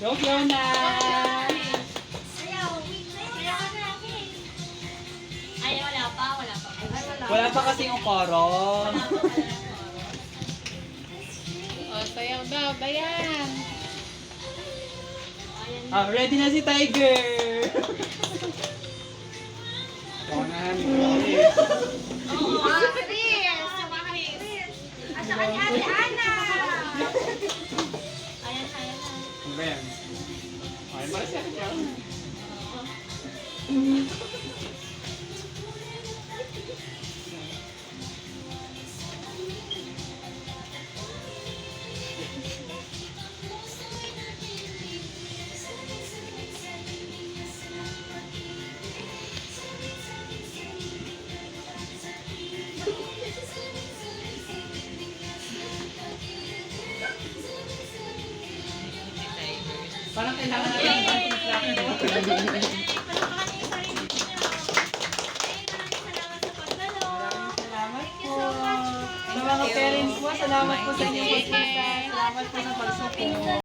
Go, Fiona! Ay, wala pa. Wala pa kasi yung koro. O, sayaw daw. Dayan. Ready na si Tiger! Paunahan ni Chris. Asa ka ni Ate Ana? Ano ba yan? Ay, marasya ka. Parang kailangan natin ng instruction. Salamat po. Sa mga parents po, salamat po sa inyong pagpunta. Salamat po sa pagsupport.